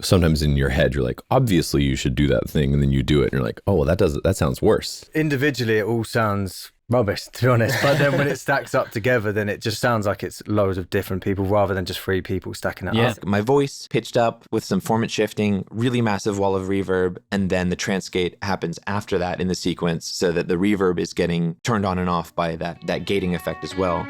sometimes in your head, you're like, obviously you should do that thing. And then you do it and you're like, oh, well, that sounds worse. Individually, it all sounds rubbish, to be honest. But then when it stacks up together, then it just sounds like it's loads of different people rather than just 3 people stacking it up. My voice pitched up with some formant shifting, really massive wall of reverb, and then the transgate happens after that in the sequence so that the reverb is getting turned on and off by that gating effect as well.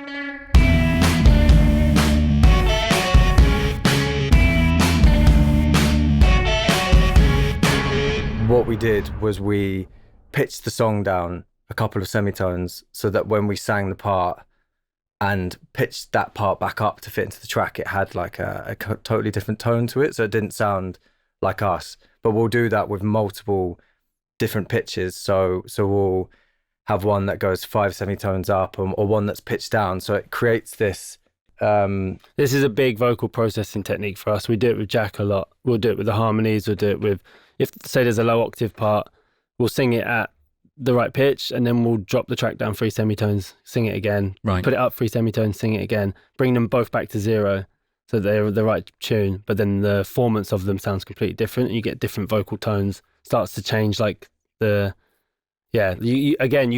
What we did was we pitched the song down a couple of semitones so that when we sang the part and pitched that part back up to fit into the track, it had like a totally different tone to it. So it didn't sound like us, but we'll do that with multiple different pitches. So we'll have one that goes 5 semitones up or one that's pitched down. So it creates this. This is a big vocal processing technique for us. We do it with Jack a lot. We'll do it with the harmonies. We'll do it with, if say there's a low octave part, we'll sing it at the right pitch and then we'll drop the track down 3 semitones, sing it again, put it up 3 semitones, sing it again, bring them both back to 0 so they're the right tune, but then the formants of them sounds completely different and you get different vocal tones, starts to change like you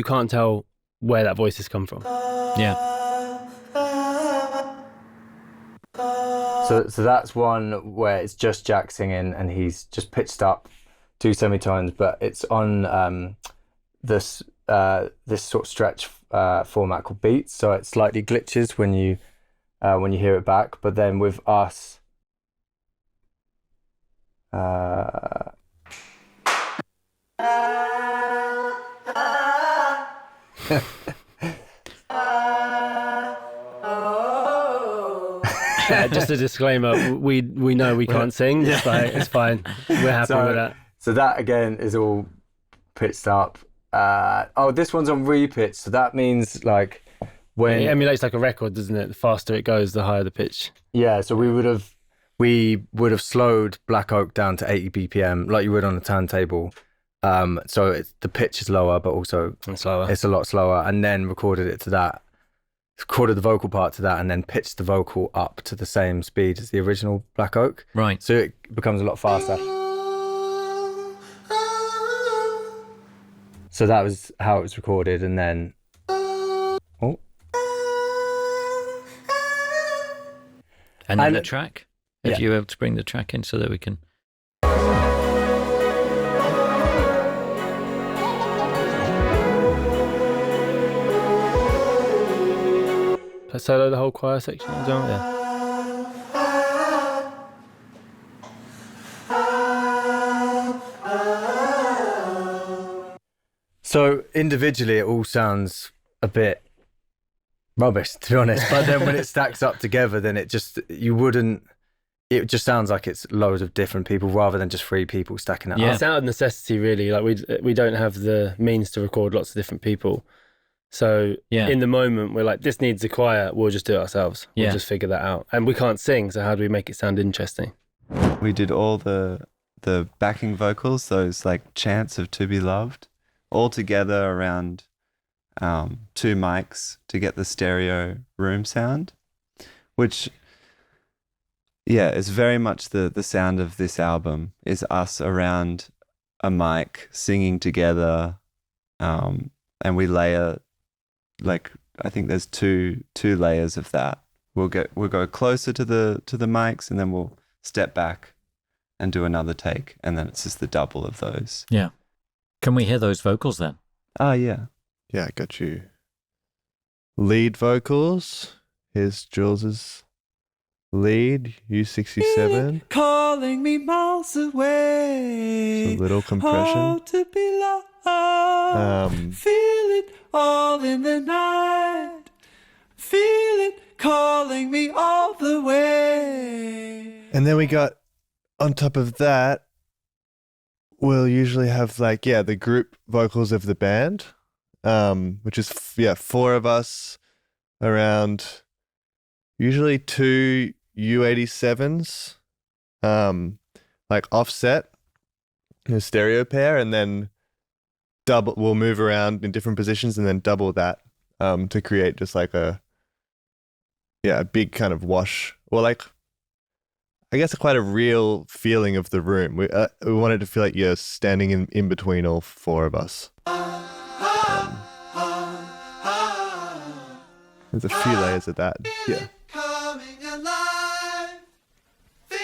can't tell where that voice has come from. So that's one where it's just Jack singing and he's just pitched up 2 semitones, but it's on this sort of stretch format called beats, so it slightly glitches when you hear it back. But then with us, just a disclaimer, we know we can't sing. It's fine. We're happy with that. So that again is all pitched up. This one's on repitch, so that means like when it emulates like a record, doesn't it? The faster it goes, the higher the pitch. Yeah, so we would have slowed Black Oak down to 80 BPM like you would on a turntable. So the pitch is lower, but also it's a lot slower, and then recorded it to that. Recorded the vocal part to that, and then pitched the vocal up to the same speed as the original Black Oak. Right. So it becomes a lot faster. So that was how it was recorded, and then and then the track. If you're able to bring the track in so that we can. Solo the whole choir section as well, yeah. So individually, it all sounds a bit rubbish, to be honest. But then when it stacks up together, then it just sounds like it's loads of different people rather than just 3 people stacking it up. It's out of necessity, really. Like we don't have the means to record lots of different people. So in the moment, we're like, this needs a choir, we'll just do it ourselves. We'll just figure that out. And we can't sing, so how do we make it sound interesting? We did all the backing vocals, those like chants of To Be Loved, all together around 2 mics to get the stereo room sound, which, is very much the sound of this album, is us around a mic singing together, and we layer, like, I think there's two layers of that. We'll go closer to the mics, and then we'll step back and do another take, and then it's just the double of those. Yeah. Can we hear those vocals then? Oh, yeah. Yeah, I got you. Lead vocals. Here's Jules's lead, U67. Calling me miles away. It's a little compression. Oh, to be loved. Feel it all in the night. Feel it calling me all the way. And then we got, on top of that, we'll usually have like, the group vocals of the band, which is, 4 of us around usually 2 U87s, like offset in a stereo pair, and then we'll move around in different positions and then double that to create just like a big kind of wash, or like, I guess, quite a real feeling of the room. We wanted to feel like you're standing in between all four of us. There's a few layers of that. Yeah. Coming alive, feel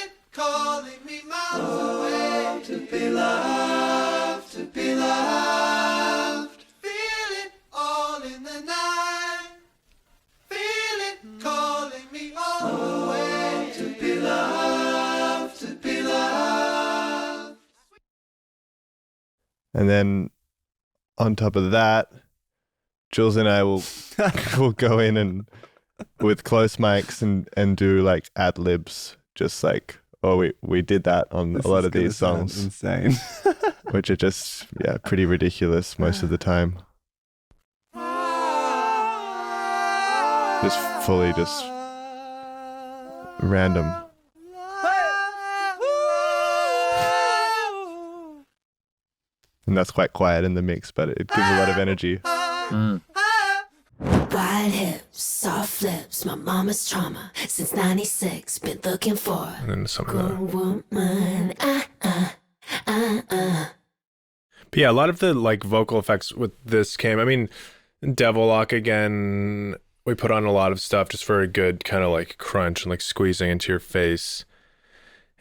it calling me miles away. To be loved, to be loved. Feel it all in the night. Feel it calling me all the way. To be loved, to be loved. And then on top of that, Jules and I will go in and with close mics and do like ad-libs, just like, we did that on a lot of these songs. Insane. Which are just, pretty ridiculous most of the time. Just fully just random. And that's quite quiet in the mix, but it gives a lot of energy. Wide hips, soft lips, my mama's trauma. Since 96, been looking for And then some of a the... woman. But yeah, a lot of the like vocal effects with this came, I mean, Devil Lock again, we put on a lot of stuff just for a good kind of like crunch and like squeezing into your face.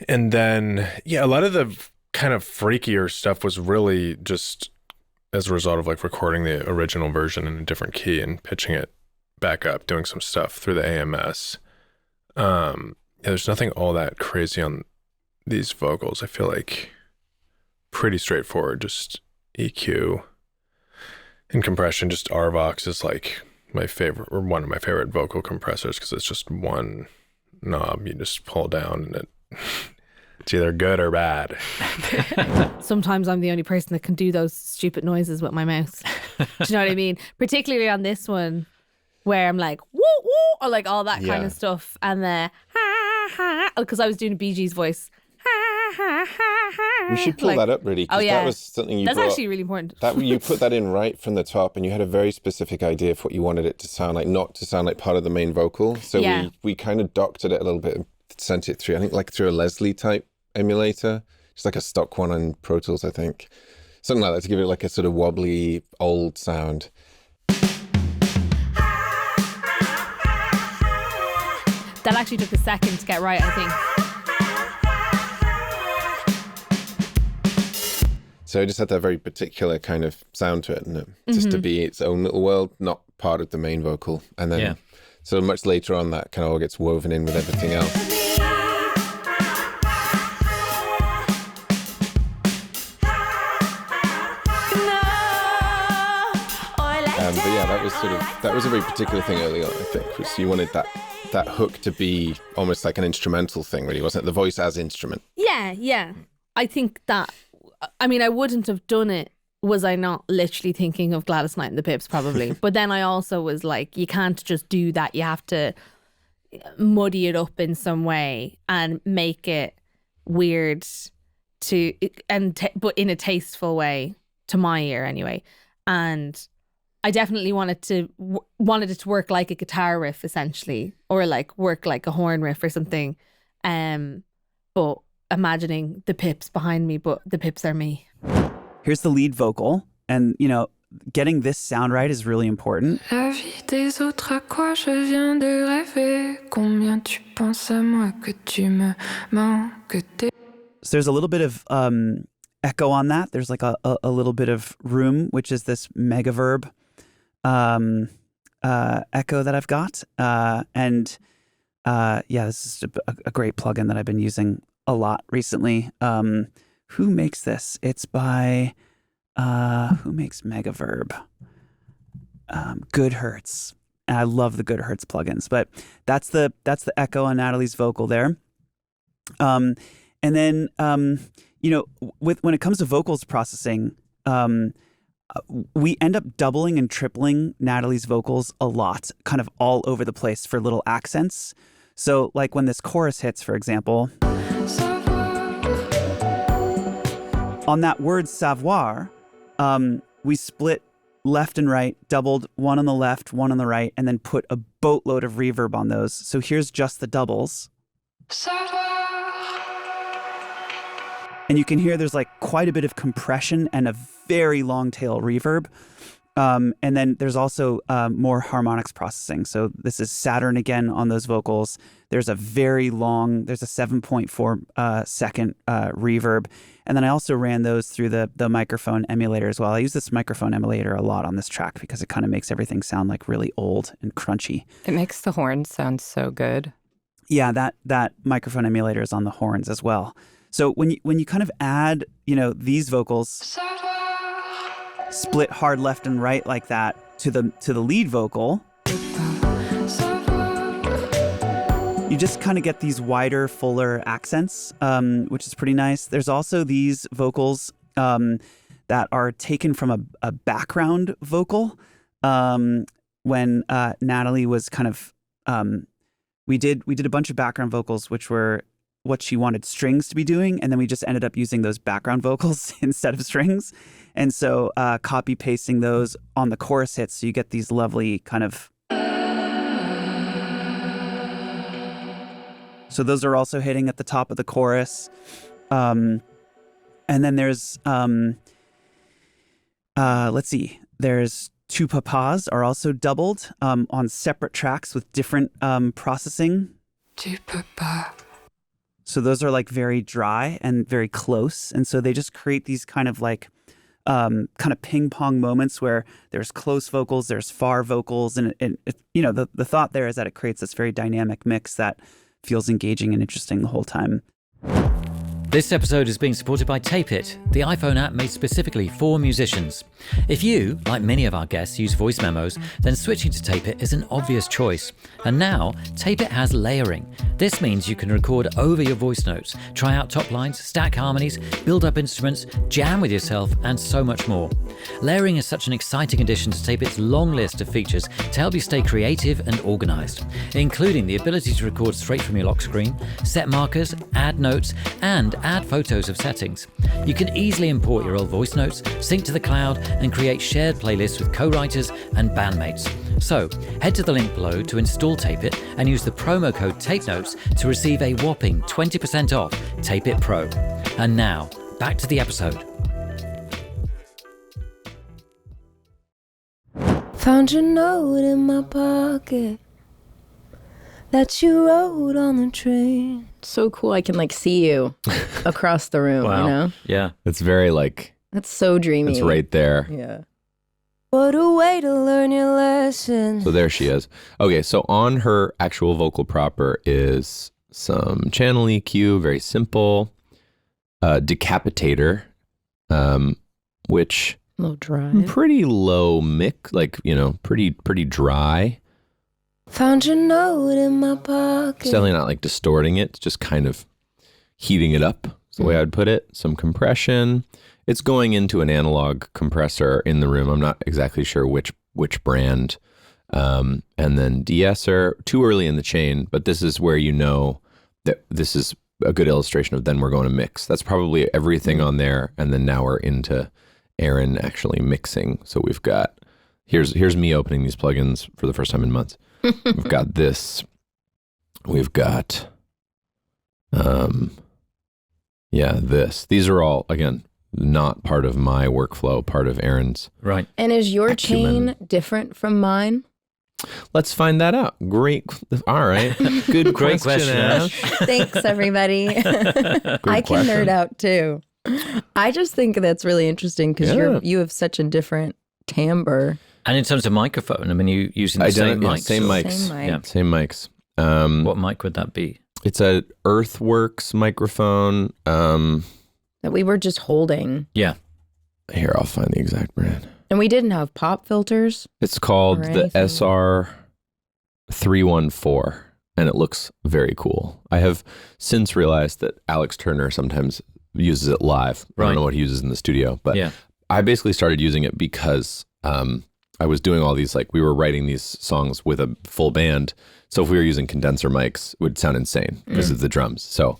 And then, a lot of the kind of freakier stuff was really just as a result of like recording the original version in a different key and pitching it back up, doing some stuff through the AMS. There's nothing all that crazy on these vocals. I feel like pretty straightforward, just EQ and compression. Just RVox is like my favorite, or one of my favorite vocal compressors, because it's just one knob you just pull down and it's either good or bad. Sometimes I'm the only person that can do those stupid noises with my mouth. Do you know what I mean? Particularly on this one, where I'm like, woo, woo, or like all that kind of stuff. And the ha, ha, because I was doing a Bee Gees voice. Ha, ha, ha, ha. We should pull that up, really. Oh, yeah. That was something you That's brought, actually really important. That you put that in right from the top, and you had a very specific idea of what you wanted it to sound like, not to sound like part of the main vocal. So we kind of doctored it a little bit and sent it through, I think, like through a Leslie type emulator. Just like a stock one on Pro Tools, I think. Something like that, to give it like a sort of wobbly, old sound. That actually took a second to get right, I think. So it just had that very particular kind of sound to it, and just to be its own little world, not part of the main vocal. And then, so much later on, that kind of all gets woven in with everything else. But yeah, that was a very particular thing early on, I think, was you wanted that hook to be almost like an instrumental thing, really, wasn't it? The voice as instrument. Yeah. I think that, I mean, I wouldn't have done it was I not literally thinking of Gladys Knight and the Pips, probably. But then I also was like, you can't just do that. You have to muddy it up in some way and make it weird but in a tasteful way, to my ear anyway. And I definitely wanted it to work like a guitar riff, essentially, or like work like a horn riff or something. But imagining the Pips behind me, but the Pips are me. Here's the lead vocal, and getting this sound right is really important. La vie des autres, à quoi je viens de rêver? Combien tu penses à moi que tu me manques? So there's a little bit of echo on that. There's like a little bit of room, which is this Megaverb echo that I've got. This is a great plugin that I've been using a lot recently. Who makes this? It's by who makes Megaverb? Good Hertz. And I love the Good Hertz plugins, but that's the echo on Natalie's vocal there. And then when it comes to vocals processing, we end up doubling and tripling Natalie's vocals a lot, kind of all over the place for little accents. So like when this chorus hits, for example, on that word savoir, we split left and right, doubled one on the left, one on the right, and then put a boatload of reverb on those. So here's just the doubles. Savoir. And you can hear there's like quite a bit of compression and a very long tail reverb. And then there's also more harmonics processing. So this is Saturn again on those vocals. There's a very long, there's a 7.4 second reverb. And then I also ran those through the microphone emulator as well. I use this microphone emulator a lot on this track because it kind of makes everything sound like really old and crunchy. It makes the horns sound so good. Yeah, that microphone emulator is on the horns as well. So when you kind of add, these vocals, split hard left and right like that to the lead vocal, you just kind of get these wider, fuller accents, which is pretty nice. There's also these vocals that are taken from a background vocal. When Natalie was kind of, we did a bunch of background vocals, which were what she wanted strings to be doing, and then we just ended up using those background vocals instead of strings. And so copy pasting those on the chorus hits, so you get these lovely kind of. So those are also hitting at the top of the chorus. And then there's, let's see, there's Two Papas are also doubled on separate tracks with different processing. Tu peux pas. So those are like very dry and very close. And so they just create these kind of like, kind of ping pong moments where there's close vocals, there's far vocals. And the thought there is that it creates this very dynamic mix that feels engaging and interesting the whole time. This episode is being supported by Tape It, the iPhone app made specifically for musicians. If you, like many of our guests, use voice memos, then switching to Tape It is an obvious choice. And now, Tape It has layering. This means you can record over your voice notes, try out top lines, stack harmonies, build up instruments, jam with yourself, and so much more. Layering is such an exciting addition to Tape It's long list of features to help you stay creative and organized, including the ability to record straight from your lock screen, set markers, add notes, and add photos of settings. You can easily import your old voice notes, sync to the cloud, and create shared playlists with co-writers and bandmates. So, head to the link below to install Tape It and use the promo code TAPENOTES to receive a whopping 20% off Tape It Pro. And now, back to the episode. Found your note in my pocket that you wrote on the train. So cool. I can see you across the room, Wow. Yeah. It's very That's so dreamy. it's right there. Yeah. What a way to learn your lesson. So there she is. Okay, so on her actual vocal proper is some channel EQ, very simple, decapitator, which low drive, pretty low mix, pretty dry. Found your note in my pocket. It's definitely not distorting it, it's just kind of heating it up. That's the way I would put it. Some compression. It's going into an analog compressor in the room. I'm not exactly sure which brand. And then de-esser, too early in the chain, but this is where you know that this is a good illustration of then we're going to mix. That's probably everything on there. And then now we're into Aaron actually mixing. So we've got, here's me opening these plugins for the first time in months. We've got this. We've got, this. These are all, again, not part of my workflow, part of Aaron's. Right. And is your acumen. chain different from mine? Let's find that out. Great. All right. Good Great question, Ash. Thanks, everybody. I can nerd out too. I just think that's really interesting because you have such a different timbre. And in terms of microphone, you using the same mics? Same mics. Same mic. Yeah, same mics. What mic would that be? It's a Earthworks microphone. That we were just holding. Yeah. Here, I'll find the exact brand. And we didn't have pop filters. It's called or the anything. SR314, and it looks very cool. I have since realized that Alex Turner sometimes uses it live. I don't know what he uses in the studio, but I basically started using it because I was doing all these, we were writing these songs with a full band. So if we were using condenser mics, it would sound insane because of the drums. So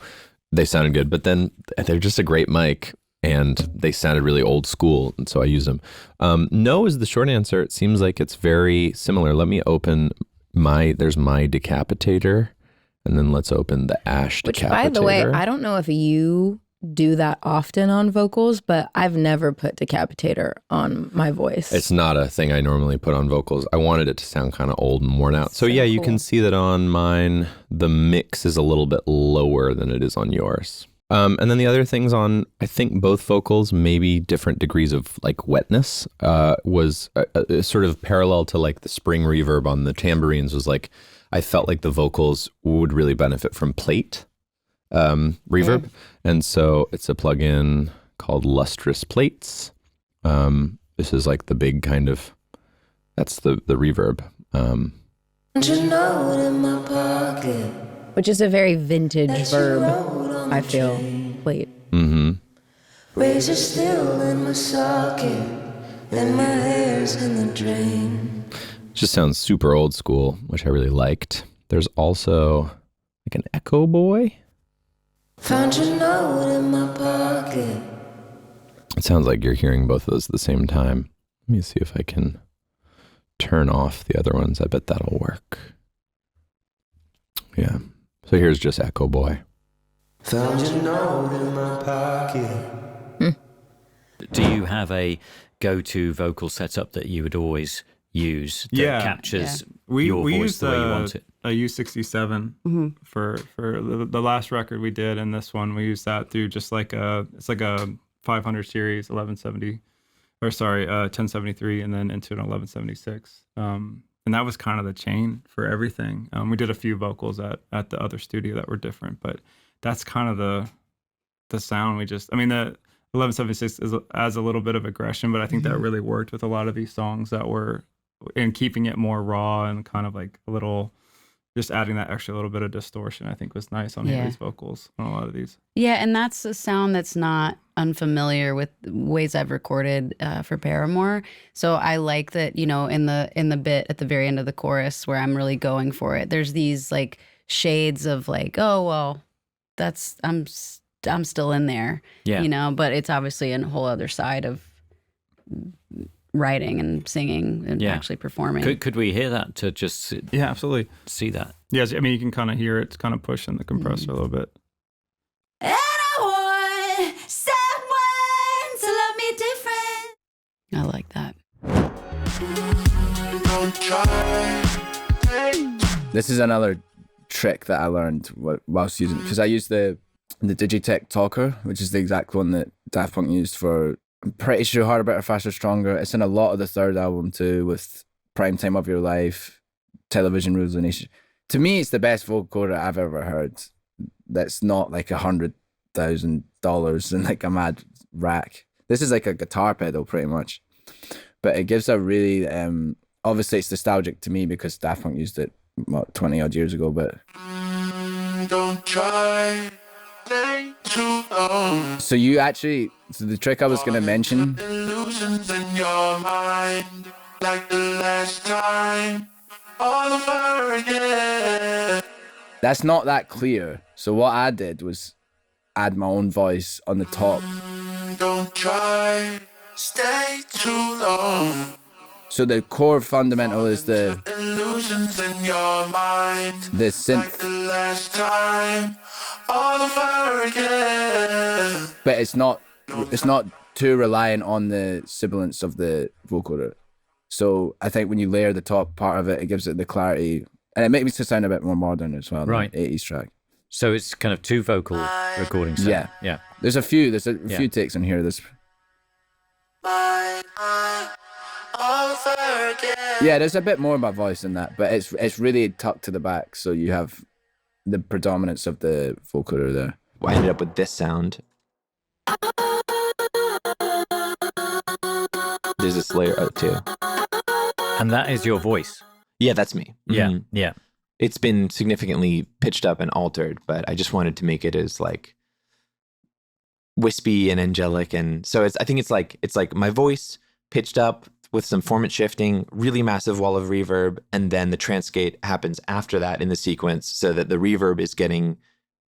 they sounded good, but then they're just a great mic and they sounded really old school. And so I use them. No is the short answer. It seems like it's very similar. Let me open there's my decapitator, and then let's open the Ashe decapitator. Which, by the way, I don't know if you do that often on vocals, but I've never put decapitator on my voice. It's not a thing I normally put on vocals. I wanted it to sound kind of old and worn out. So yeah, you can see that on mine, the mix is a little bit lower than it is on yours. And then the other things on, I think both vocals, maybe different degrees of like wetness, was sort of parallel to like the spring reverb on the tambourines. Was like, I felt like the vocals would really benefit from plate reverb. And so it's a plugin called Lustrous Plates. This is like the big kind of, that's the reverb. Which is a very vintage verb, I feel. Plate. Mm-hmm. Razor still in my socket, and my hair's in the drain. Just sounds super old school, which I really liked. There's also like an Echo Boy. Found your note in my pocket. It sounds like you're hearing both of those at the same time. Let me see if I can turn off the other ones. I bet that'll work. Yeah. So here's just Echo Boy. Found your note in my pocket. Do you have a go-to vocal setup that you would always use that captures your voice the way you want it? A U67 for the last record we did, and this one we used that through just like a 500 series 1073, and then into an 1176. And that was kind of the chain for everything. We did a few vocals at the other studio that were different, but that's kind of the sound. The 1176 adds a little bit of aggression, but I think that really worked with a lot of these songs that were in keeping it more raw and kind of like a little, just adding that extra little bit of distortion, I think was nice on Hayley's vocals on a lot of these. Yeah, and that's a sound that's not unfamiliar with ways I've recorded for Paramore. So I like that, in the bit at the very end of the chorus where I'm really going for it. There's these like shades of like, oh well, I'm still in there, but it's obviously a whole other side of writing and singing and actually performing. Could we hear that to just absolutely see that? Yes, I mean you can kind of hear it's kind of pushing the compressor a little bit. And I want someone to love me different. I like that. This is another trick that I learned whilst using, because I used the Digitech Talker, which is the exact one that Daft Punk used for, I'm pretty sure, Harder, Better, Faster, Stronger. It's in a lot of the third album too, with Prime Time of Your Life, Television Rules the Nation. To me, it's the best vocoder I've ever heard. That's not like $100,000 and like a mad rack. This is like a guitar pedal pretty much, but it gives a really obviously it's nostalgic to me because Daft Punk used it 20 odd years ago, but don't try too long. So the trick I was going to mention, Illusions in your mind, like the last time, all over again. That's not that clear. So what I did was add my own voice on the top. Don't try, stay too long. So the core fundamental is the illusions in your mind, the synth, like the last time, all over again. But it's not too reliant on the sibilance of the vocoder. So I think when you layer the top part of it, it gives it the clarity, and it makes it sound a bit more modern as well. Right, 80s track. So it's kind of two vocal recordings. Yeah. There's a few takes on here. Yeah, there's a bit more of my voice in that, but it's really tucked to the back, so you have the predominance of the vocoder there. I ended up with this sound. There's this layer out too. And that is your voice? Yeah, that's me. Yeah, Mhm. yeah. It's been significantly pitched up and altered, but I just wanted to make it as like wispy and angelic, and so I think it's like my voice pitched up with some formant shifting, really massive wall of reverb, and then the transgate happens after that in the sequence, so that the reverb is getting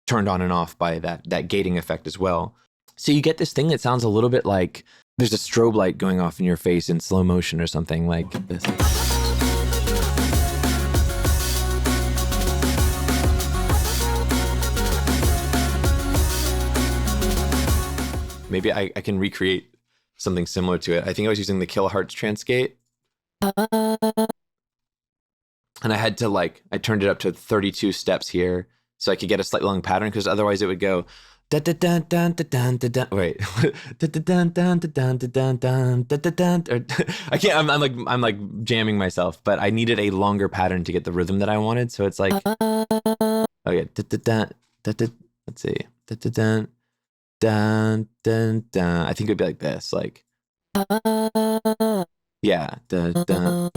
turned on and off by that gating effect as well. So you get this thing that sounds a little bit like there's a strobe light going off in your face in slow motion or something like this. maybe I can recreate something similar to it. I think I was using the Kilohertz Transgate. And I had to I turned it up to 32 steps here so I could get a slightly long pattern, because otherwise it would go da da da da da da da da. Wait, da da da da da da da da da. I can't. I'm like jamming myself, but I needed a longer pattern to get the rhythm that I wanted. So it's like, oh yeah, da da da da da. Let's see, da da da da da da. I think it'd be like this, like yeah, da da.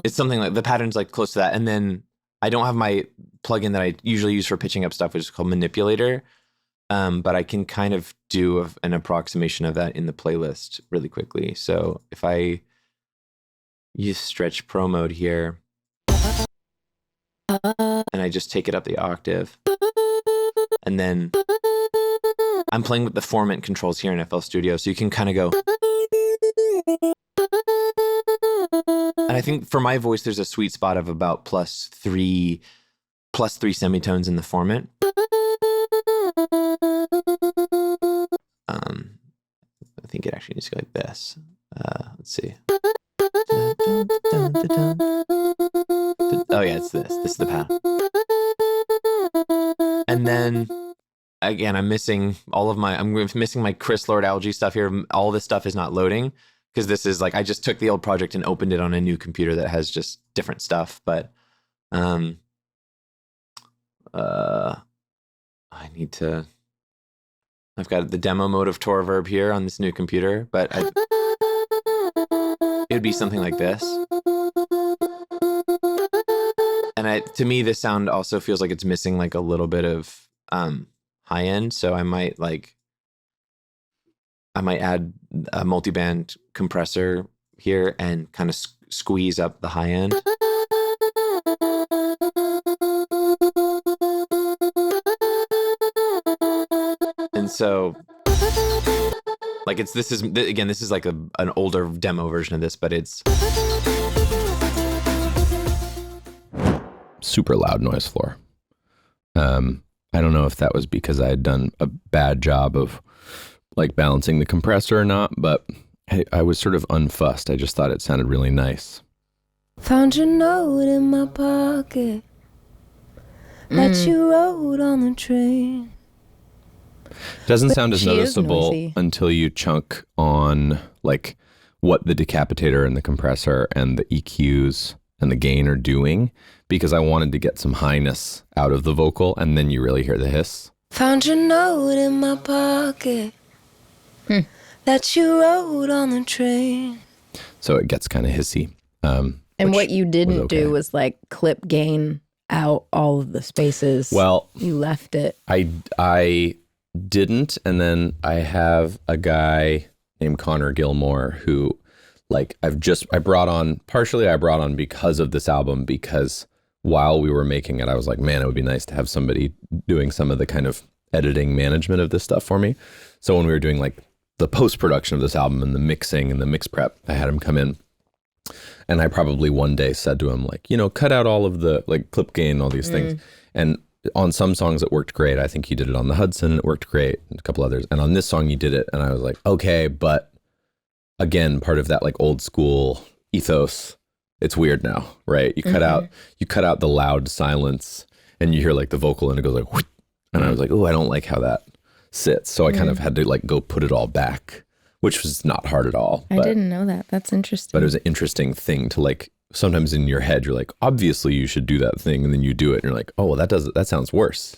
It's something like the pattern's like close to that. And then I don't have my plugin that I usually use for pitching up stuff, which is called Manipulator. But I can kind of do an approximation of that in the playlist really quickly. So if I use Stretch Pro Mode here, and I just take it up the octave, and then I'm playing with the formant controls here in FL Studio, so you can kind of go. And I think for my voice, there's a sweet spot of about plus three semitones in the formant. I think it actually needs to go like this. Let's see. Oh yeah, it's this. This is the pattern. And then again, I'm missing my Chris Lord Algae stuff here. All this stuff is not loading because this is I just took the old project and opened it on a new computer that has just different stuff. But I've got the demo mode of Reverb here on this new computer, but it would be something like this. And to me, this sound also feels like it's missing a little bit of high end. So I might add a multiband compressor here and kind of squeeze up the high end. And so this is like an older demo version of this, but it's super loud noise floor. I don't know if that was because I had done a bad job of balancing the compressor or not, but I was sort of unfussed. I just thought it sounded really nice. Found your note in my pocket that you wrote on the train. Doesn't sound as noticeable until you chunk on what the decapitator and the compressor and the EQs and the gain are doing, because I wanted to get some highness out of the vocal, and then you really hear the hiss. Found your note in my pocket that you wrote on the train. So it gets kind of hissy. And what you didn't do was clip gain out all of the spaces. Well, you left it. I didn't, and then I have a guy named Connor Gilmore who I brought on because of this album, because while we were making it, I was like, man, it would be nice to have somebody doing some of the kind of editing management of this stuff for me. So when we were doing the post-production of this album and the mixing and the mix prep, I had him come in, and I probably one day said to him, cut out all of the clip gain, all these things. And on some songs it worked great. I think he did it on the Hudson, it worked great, and a couple others. And on this song you did it, and I was like, okay, but again, part of that old school ethos, it's weird now, right? You cut out the loud silence, and you hear the vocal, and it goes whoosh, and I was like, oh, I don't like how that sits. So I kind of had to go put it all back, which was not hard at all. I didn't know that. That's interesting. But it was an interesting thing to sometimes in your head, you're obviously you should do that thing, and then you do it, and you're oh, well, that sounds worse,